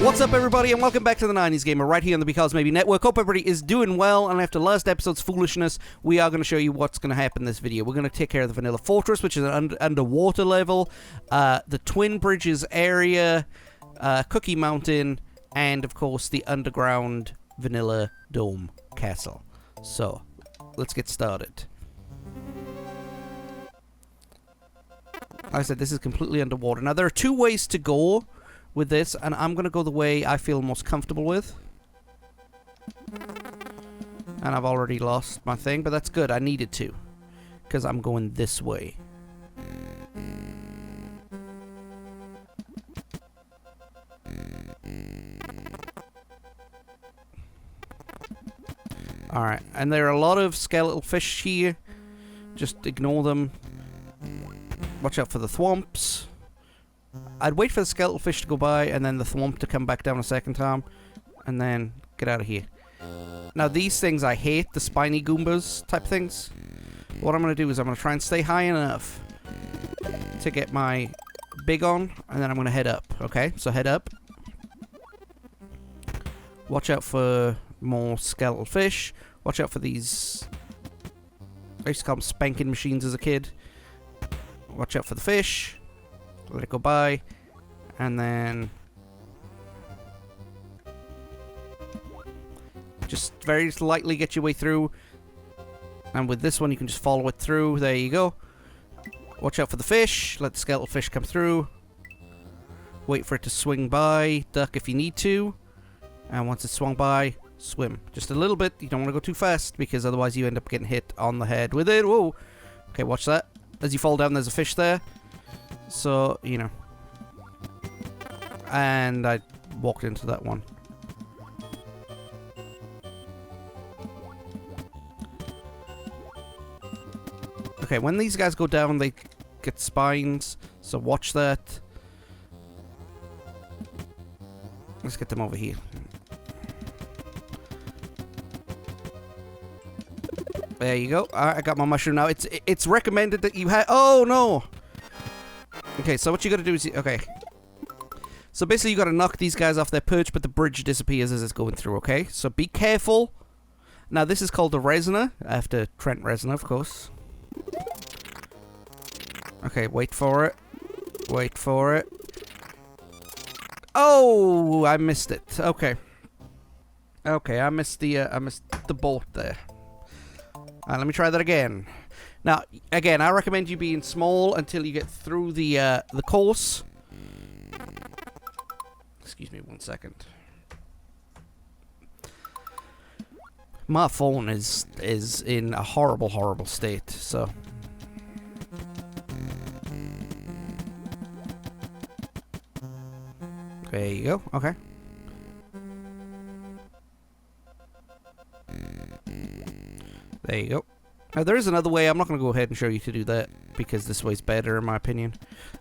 What's up, everybody, and welcome back to the 90s Gamer right here on the Because Maybe Network. Hope everybody is doing well, and after last episode's foolishness, we are going to show you what's going to happen in this video. We're going to take care of the Vanilla Fortress, which is an underwater level, the Twin Bridges area, Cookie Mountain, and, of course, the underground Vanilla Dome Castle. So, let's get started. Like I said, this is completely underwater. Now, there are two ways to go with this, and I'm gonna go the way I feel most comfortable with. And I've already lost my thing, but that's good. I needed to, because I'm going this way. Alright, and there are a lot of skeletal fish here. Just ignore them. Watch out for the thwomps. I'd wait for the skeletal fish to go by and then the thwomp to come back down a second time. And then get out of here. Now these things I hate, the spiny Goombas type things. What I'm going to do is I'm going to try and stay high enough to get my big on. And then I'm going to head up. Okay, so head up. Watch out for more skeletal fish. Watch out for these... I used to call them spanking machines as a kid. Watch out for the fish. Let it go by. And then... just very lightly get your way through. And with this one you can just follow it through. There you go. Watch out for the fish. Let the skeletal fish come through. Wait for it to swing by. Duck if you need to. And once it's swung by, swim. Just a little bit. You don't want to go too fast, because otherwise you end up getting hit on the head with it. Whoa. Okay, watch that. As you fall down, there's a fish there. So, you know. And I walked into that one. Okay, when these guys go down, they get spines. So watch that. Let's get them over here. There you go. I got my mushroom now. It's recommended that you have... oh, no! Okay, so what you gotta do is... okay. So basically you gotta knock these guys off their perch, but the bridge disappears as it's going through, okay? So be careful. Now, this is called the Resnor, after Trent Reznor, of course. Okay, wait for it. Wait for it. Oh, I missed it. Okay. Okay, I missed the boat there. Let me try that again. Now, again, I recommend you being small until you get through the course. Excuse me 1 second. My phone is in a horrible, horrible state, so... there you go, okay. There you go. Now, there is another way. I'm not going to go ahead and show you to do that, because this way's better, in my opinion.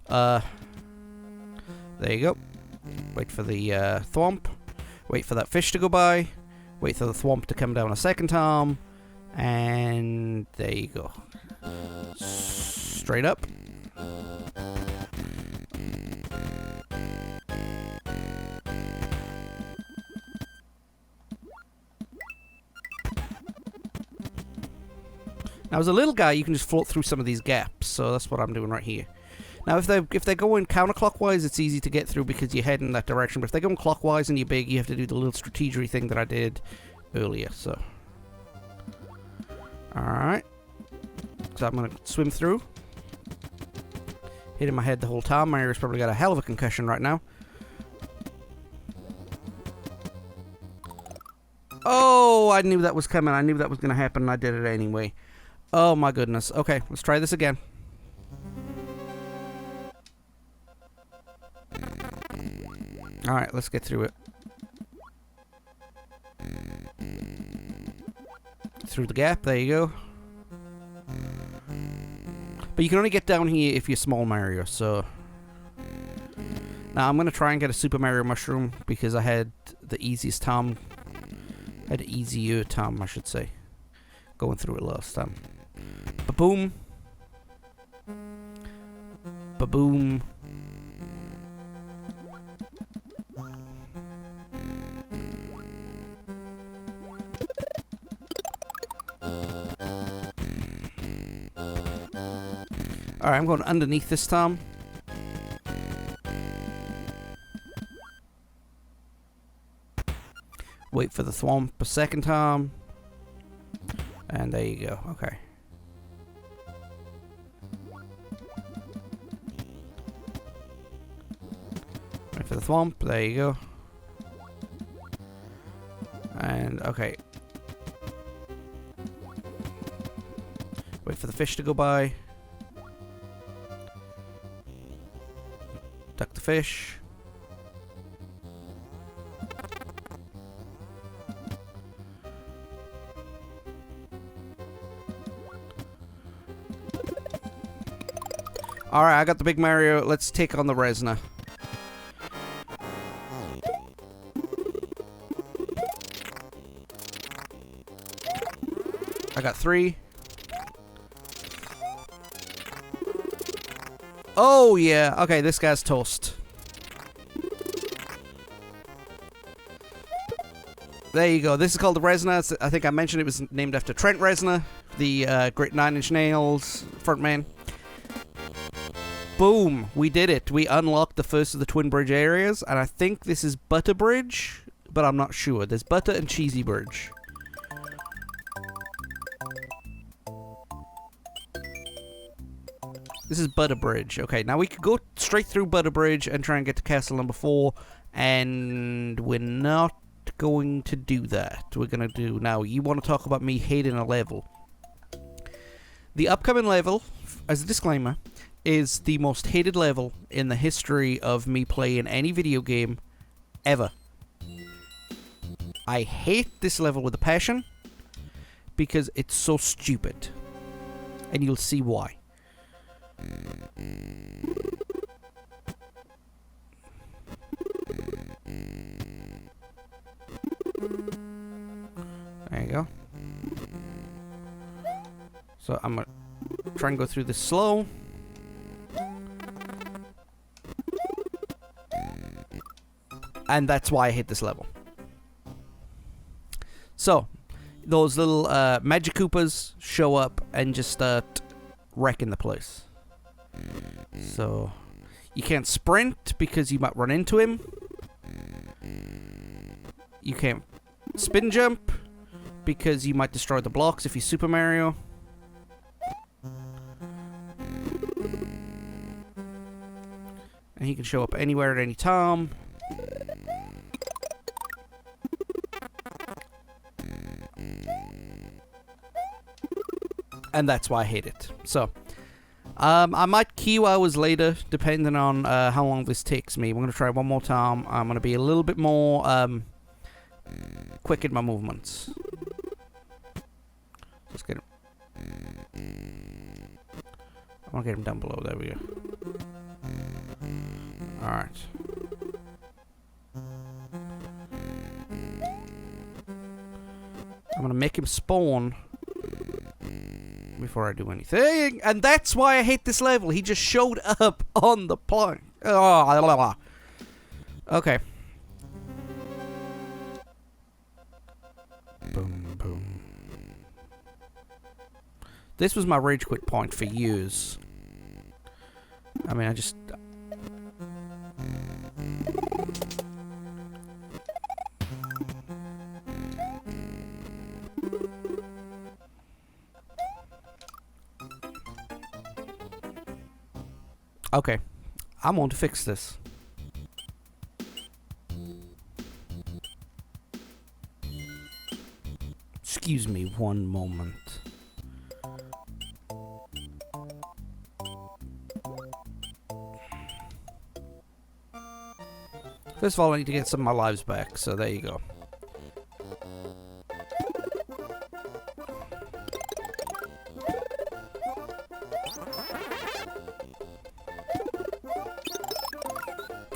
There you go. Wait for the thwomp. Wait for that fish to go by. Wait for the thwomp to come down a second time. And there you go. Straight up. Now, as a little guy, you can just float through some of these gaps, so that's what I'm doing right here. Now, if they're going counterclockwise, it's easy to get through because you head in that direction. But if they're going clockwise and you're big, you have to do the little strategery thing that I did earlier. So, all right. So I'm gonna swim through, hitting my head the whole time. Mario's probably got a hell of a concussion right now. Oh, I knew that was coming. I knew that was gonna happen, and I did it anyway. Oh my goodness. Okay, let's try this again. Alright, let's get through it. Through the gap, there you go. But you can only get down here if you're small Mario, so... now I'm going to try and get a Super Mario Mushroom, because I had the easiest time. Had an easier time, I should say. Going through it last time. Ba-boom. Ba-boom. Alright, I'm going underneath this time. Wait for the thwomp a second time. And there you go. Okay. Wait for the thwomp. There you go. And, okay. Wait for the fish to go by. Duck the fish. Alright, I got the big Mario. Let's take on the Resna. I got 3. Oh, yeah. Okay, this guy's toast. There you go. This is called the Resnors. I think I mentioned it was named after Trent Reznor, the great Nine Inch Nails frontman. Boom! We did it. We unlocked the first of the Twin Bridge areas, and I think this is Butter Bridge, but I'm not sure. There's Butter and Cheesy Bridge. This is Butter Bridge. Okay, now we could go straight through Butter Bridge and try and get to castle number 4, and we're not going to do that. We're going to do... Now, you want to talk about me hating a level. The upcoming level, as a disclaimer, is the most hated level in the history of me playing any video game ever. I hate this level with a passion because it's so stupid. And you'll see why. There you go. So I'm gonna try and go through this slow. And that's why I hate this level. So, those little Magic Koopas show up and just start wrecking the place. So, you can't sprint because you might run into him. You can't spin jump because you might destroy the blocks if you Super Mario. And he can show up anywhere at any time. And that's why I hate it. So, I might queue hours later, depending on how long this takes me. We're going to try one more time. I'm going to be a little bit more quick in my movements. Let's get him. I want to get him down below. There we go. Alright. I'm going to make him spawn before I do anything, and that's why I hate this level. He just showed up on the plane. Oh, okay. Boom, boom. This was my rage quit point for years. I mean, I just... Okay, I'm going to fix this. Excuse me one moment. First of all, I need to get some of my lives back, so there you go.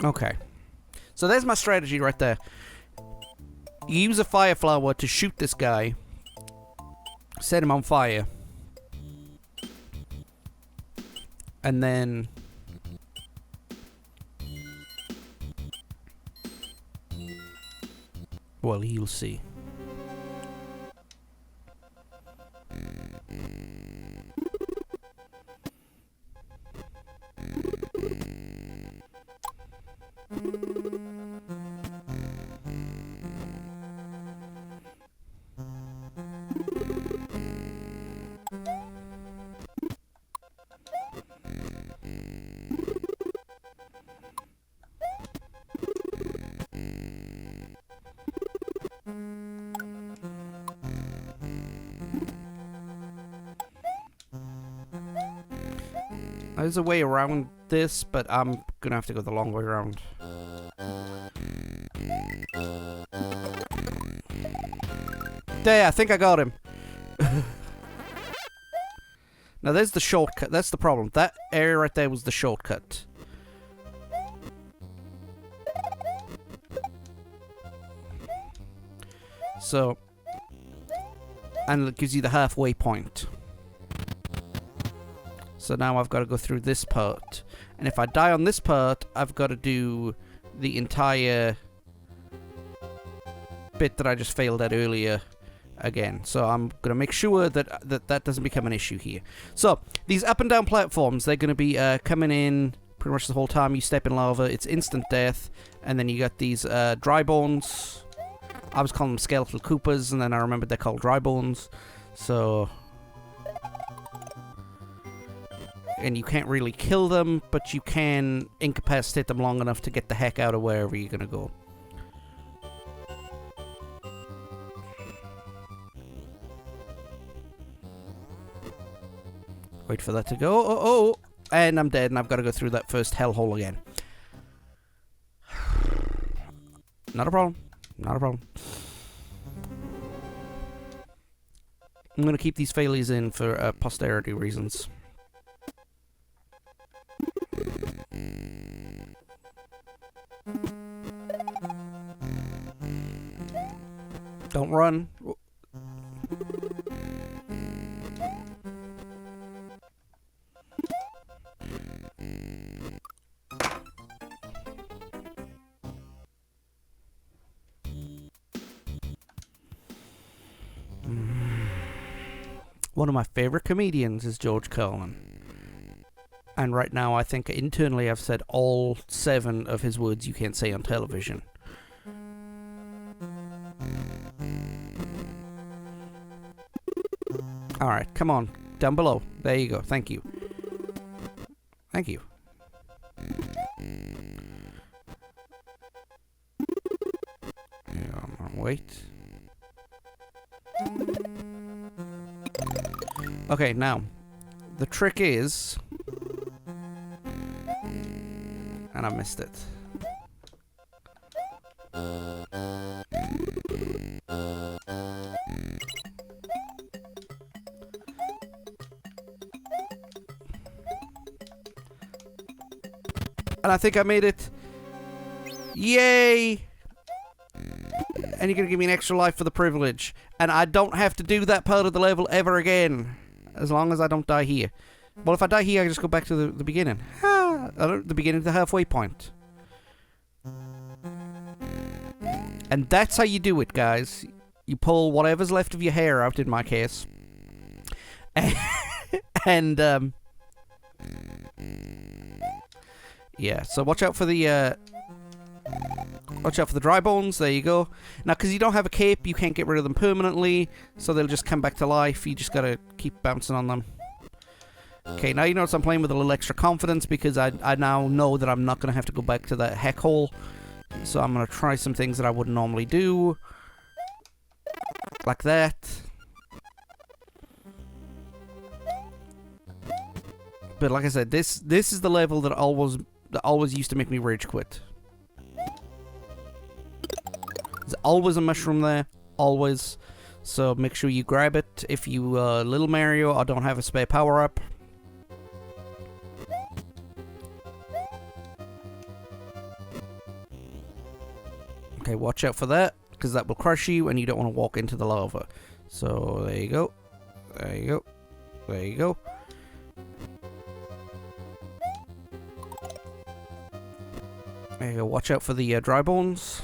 Okay. So there's my strategy right there. You use a fire flower to shoot this guy. Set him on fire. And then... well, you'll see. There's a way around this, but I'm gonna have to go the long way around. There, I think I got him. Now there's the shortcut. That's the problem. That area right there was the shortcut. So, and it gives you the halfway point. So now I've got to go through this part. And if I die on this part, I've got to do the entire bit that I just failed at earlier again. So I'm going to make sure that that doesn't become an issue here. So, these up and down platforms, they're going to be coming in pretty much the whole time you step in lava. It's instant death. And then you got these dry bones. I was calling them skeletal Koopas, and then I remembered they're called dry bones. So... and you can't really kill them, but you can incapacitate them long enough to get the heck out of wherever you're gonna go. Wait for that to go. Oh, and I'm dead, and I've got to go through that first hellhole again. Not a problem. Not a problem. I'm gonna keep these failures in for posterity reasons. Don't run. One of my favorite comedians is George Carlin. And right now, I think internally I've said all 7 of his words you can't say on television. Alright, come on. Down below. There you go. Thank you. Thank you. Wait. Okay, now. The trick is... and I missed it. And I think I made it. Yay! And you're gonna give me an extra life for the privilege. And I don't have to do that part of the level ever again. As long as I don't die here. Well, if I die here, I just go back to the beginning. The beginning of the halfway point. And that's how you do it, guys. You pull whatever's left of your hair out, in my case. And, yeah, so watch out for the, watch out for the dry bones. There you go. Now, because you don't have a cape, you can't get rid of them permanently. So they'll just come back to life. You just gotta keep bouncing on them. Okay, now you notice I'm playing with a little extra confidence because I now know that I'm not going to have to go back to that heck hole. So I'm going to try some things that I wouldn't normally do. Like that. But like I said, this is the level that always used to make me rage quit. There's always a mushroom there. Always. So make sure you grab it if you Little Mario or don't have a spare power-up. Okay, watch out for that, because that will crush you, and you don't want to walk into the lava. So, there you go. There you go. There you go. There you go. Watch out for the dry bones.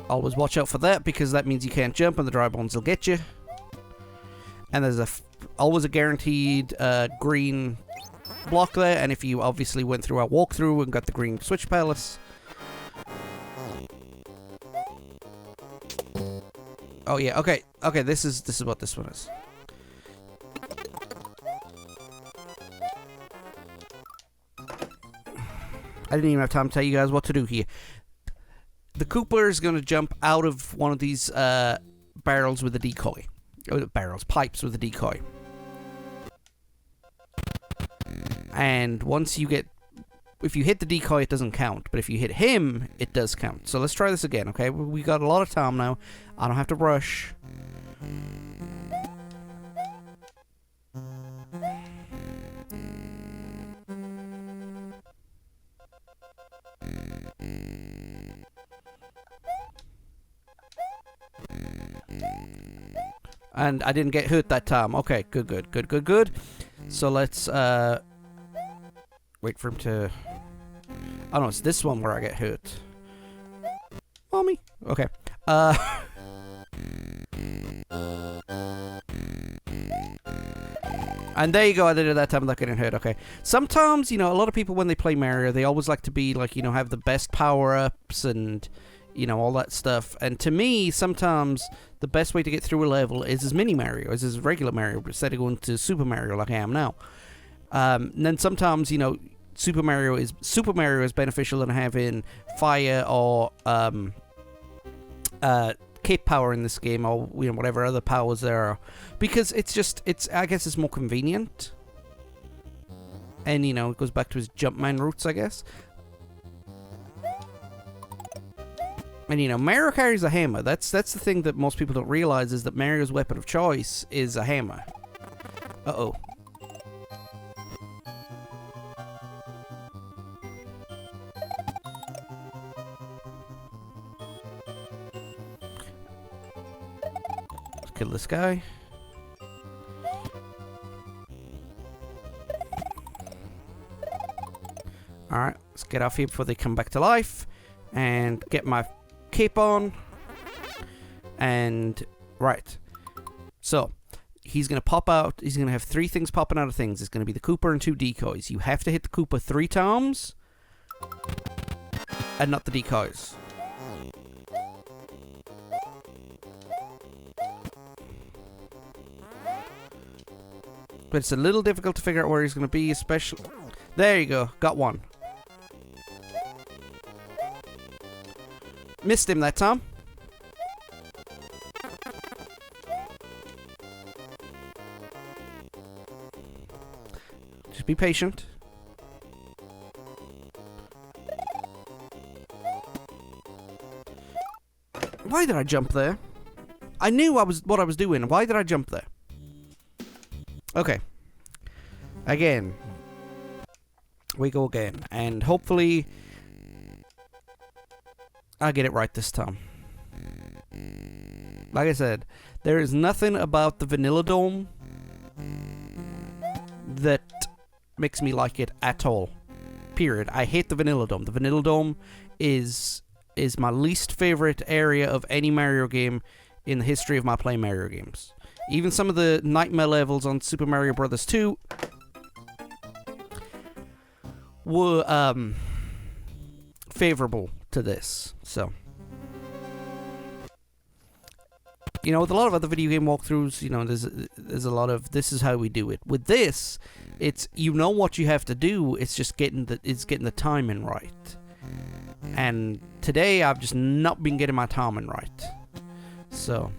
Always watch out for that, because that means you can't jump, and the dry bones will get you. And there's always a guaranteed green block there, and if you obviously went through our walkthrough and got the green switch palace. Oh yeah, okay, this is what this one is. I didn't even have time to tell you guys what to do here. the Koopa is going to jump out of one of these barrels with a decoy. Pipes with a decoy. And once you get... If you hit the decoy, it doesn't count. But if you hit him, it does count. So let's try this again, okay? We got a lot of time now. I don't have to rush. And I didn't get hurt that time. Okay, good. So let's wait for him to... Oh no, it's this one where I get hurt. Mommy. Okay. And there you go, I did it that time without getting hurt. Okay. Sometimes, you know, a lot of people when they play Mario, they always like to be like, you know, have the best power-ups and, you know, all that stuff. And to me, sometimes the best way to get through a level is as Mini Mario, as regular Mario, instead of going to Super Mario like I am now. And then sometimes, you know, Super Mario is beneficial in having fire or cape power in this game, or you know, whatever other powers there are, because I guess it's more convenient. And you know, it goes back to his Jumpman roots, I guess. And you know, Mario carries a hammer. That's the thing that most people don't realize, is that Mario's weapon of choice is a hammer. Uh-oh. Let's kill this guy. Alright, let's get off here before they come back to life. And get my cape on. And, right. So, he's going to pop out. He's going to have 3 things popping out of things. It's going to be the Koopa and 2 decoys. You have to hit the Koopa 3 times. And not the decoys. But it's a little difficult to figure out where he's going to be, especially... There you go. Got one. Missed him that time. Just be patient. Why did I jump there? I knew what I was doing. Why did I jump there? Okay. Again. We go again. And hopefully... I'll get it right this time. Like I said, there is nothing about the Vanilla Dome that makes me like it at all. Period. I hate the Vanilla Dome. The Vanilla Dome is my least favorite area of any Mario game in the history of my playing Mario games. Even some of the nightmare levels on Super Mario Bros. 2 were favorable to this. So, you know, with a lot of other video game walkthroughs, you know, there's a lot of this is how we do it. With this, it's, you know what you have to do. It's just getting the timing right. And today I've just not been getting my timing right. So,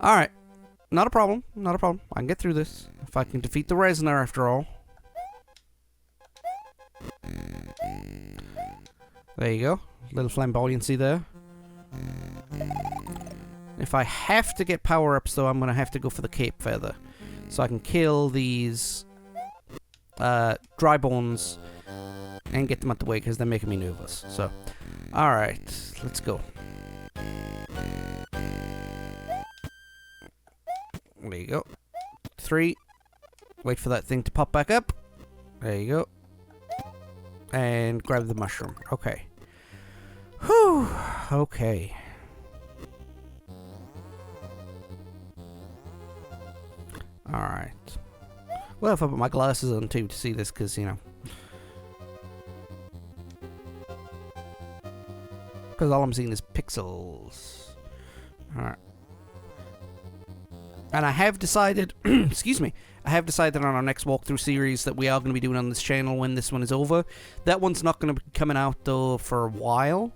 all right, not a problem. Not a problem. I can get through this if I can defeat the Resnor after all. There you go. Little flamboyancy there. If I have to get power-ups, though, I'm going to have to go for the Cape Feather. So I can kill these dry bones and get them out the way, because they're making me nervous. So, alright, let's go. There you go. 3. Wait for that thing to pop back up. There you go. And grab the mushroom. Okay. Whew. Okay. Alright. Well, if I put my glasses on too to see this, because, you know. Because all I'm seeing is pixels. Alright. And I have decided, excuse me, I have decided on our next walkthrough series that we are going to be doing on this channel when this one is over. That one's not going to be coming out, though, for a while.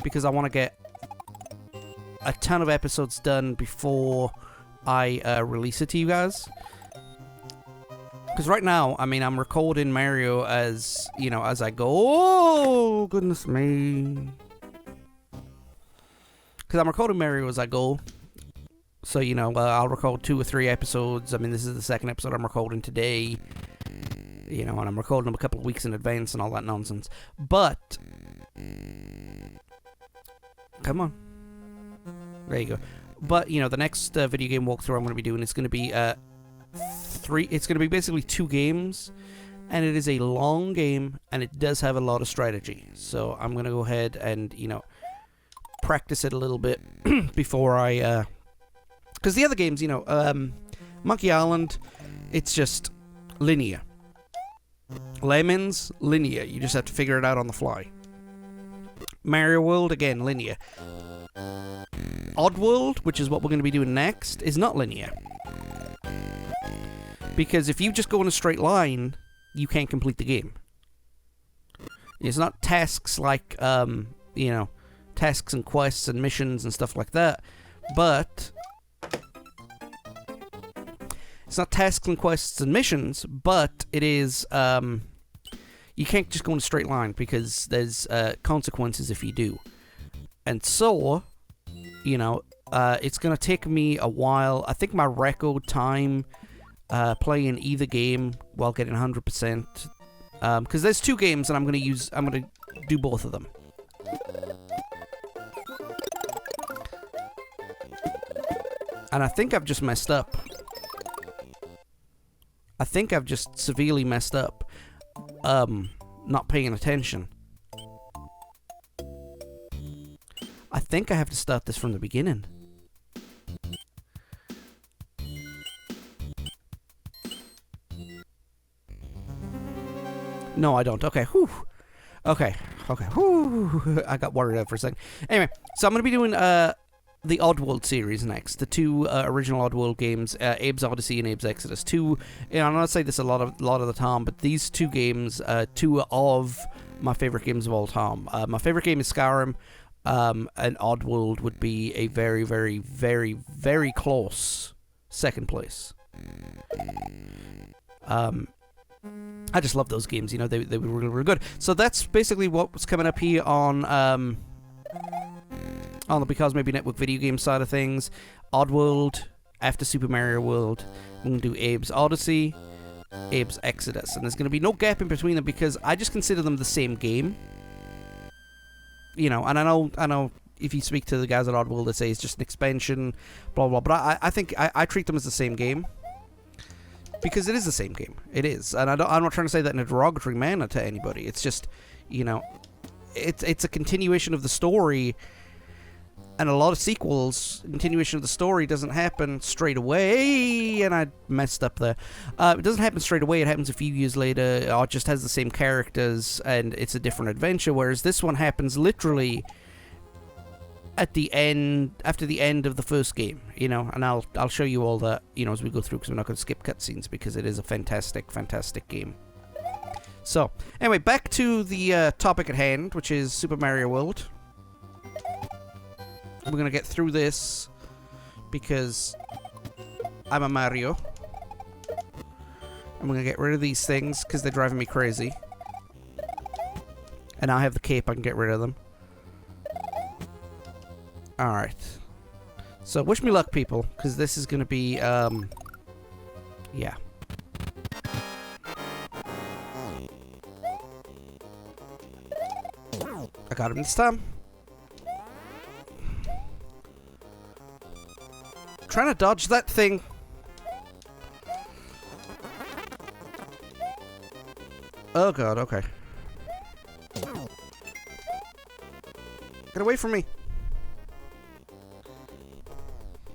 because I want to get a ton of episodes done before I release it to you guys. Because right now, I mean, I'm recording Mario as, you know, as I go. Oh, goodness me. Because I'm recording Mario as I go. So, you know, I'll record 2 or 3 episodes. I mean, this is the second episode I'm recording today. You know, and I'm recording them a couple of weeks in advance and all that nonsense. But, come on. There you go. But, you know, the next video game walkthrough I'm going to be doing is going to be it's going to be basically 2 games, and it is a long game, and it does have a lot of strategy. So I'm going to go ahead and, you know, practice it a little bit before I, because the other games, you know, Monkey Island, it's just linear. Lemons, linear. You just have to figure it out on the fly. Mario World, again, linear. Oddworld, which is what we're going to be doing next, is not linear. Because if you just go in a straight line, you can't complete the game. It's not tasks like, you know, tasks and quests and missions and stuff like that, but it's not tasks and quests and missions, but it is, you can't just go in a straight line because there's consequences if you do. And so, you know, it's going to take me a while. I think my record time playing either game while getting 100%, because there's 2 games and I'm going to do both of them. And I think I've just messed up. I think I've just severely messed up, not paying attention. I think I have to start this from the beginning. No, I don't. Okay, whew. Okay, whew. I got worried out for a second. Anyway, so I'm going to be doing the Oddworld series next. The 2 original Oddworld games, Abe's Odyssey and Abe's Exodus. 2, you know, I'm not saying this a lot of the time, but these 2 games, 2 of my favorite games of all time. My favorite game is Skyrim, and Oddworld would be a very, very, very, very close second place. I just love those games, you know, they were really, really good. So that's basically what was coming up here on the Because Maybe Network video game side of things. Oddworld, after Super Mario World, I'm going to do Abe's Odyssey, Abe's Exodus. And there's going to be no gap in between them because I just consider them the same game. You know, and I know if you speak to the guys at Oddworld, they say it's just an expansion, blah, blah, but I think I treat them as the same game. Because it is the same game. It is. And I'm not trying to say that in a derogatory manner to anybody. It's just, you know, it's a continuation of the story. And a lot of sequels, continuation of the story doesn't happen straight away. And I messed up there. It doesn't happen straight away. It happens a few years later. Or it just has the same characters and it's a different adventure. Whereas this one happens literally at the end, after the end of the first game, you know, and I'll show you all that, you know, as we go through, because we're not going to skip cutscenes because it is a fantastic, fantastic game. So, anyway, back to the topic at hand, which is Super Mario World. We're going to get through this because I'm a Mario. And we're going to get rid of these things because they're driving me crazy. And I have the cape, I can get rid of them. Alright. So, wish me luck, people, because this is going to be, yeah. I got him this time. Trying to dodge that thing. Oh god, okay. Get away from me.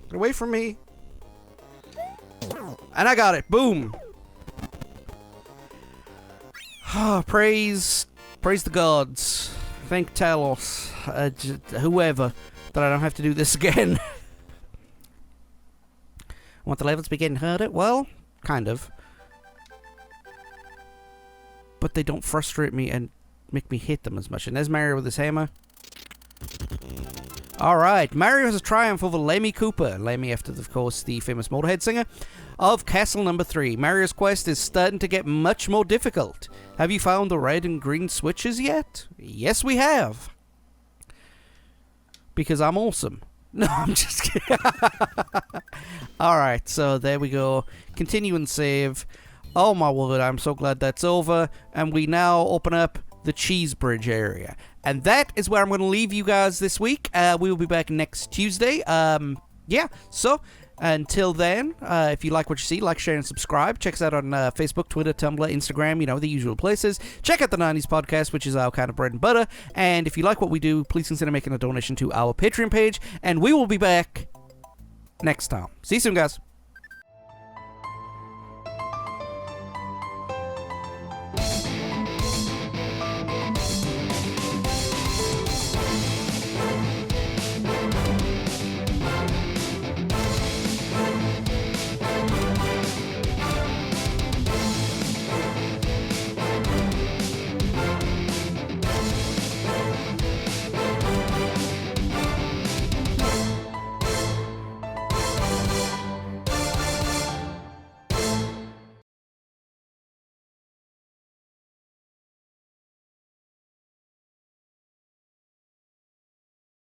Get away from me. And I got it. Boom. Praise the gods. Thank Talos. Whoever. That I don't have to do this again. Want the levels to be getting harder? Well, kind of. But they don't frustrate me and make me hit them as much. And there's Mario with his hammer. Alright, Mario has a triumph over Lemmy Koopa. Lemmy after, of course, the famous Motorhead singer. Of Castle number 3. Mario's quest is starting to get much more difficult. Have you found the red and green switches yet? Yes, we have. Because I'm awesome. No, I'm just kidding. Alright, so there we go. Continue and save. Oh my word, I'm so glad that's over. And we now open up the Cheese Bridge area. And that is where I'm going to leave you guys this week. We will be back next Tuesday. Yeah, so until then, if you like what you see, like, share, and subscribe. Check us out on Facebook, Twitter, Tumblr, Instagram, you know, the usual places. Check out the 90s podcast, which is our kind of bread and butter. And if you like what we do, please consider making a donation to our Patreon page. And we will be back next time. See you soon, guys.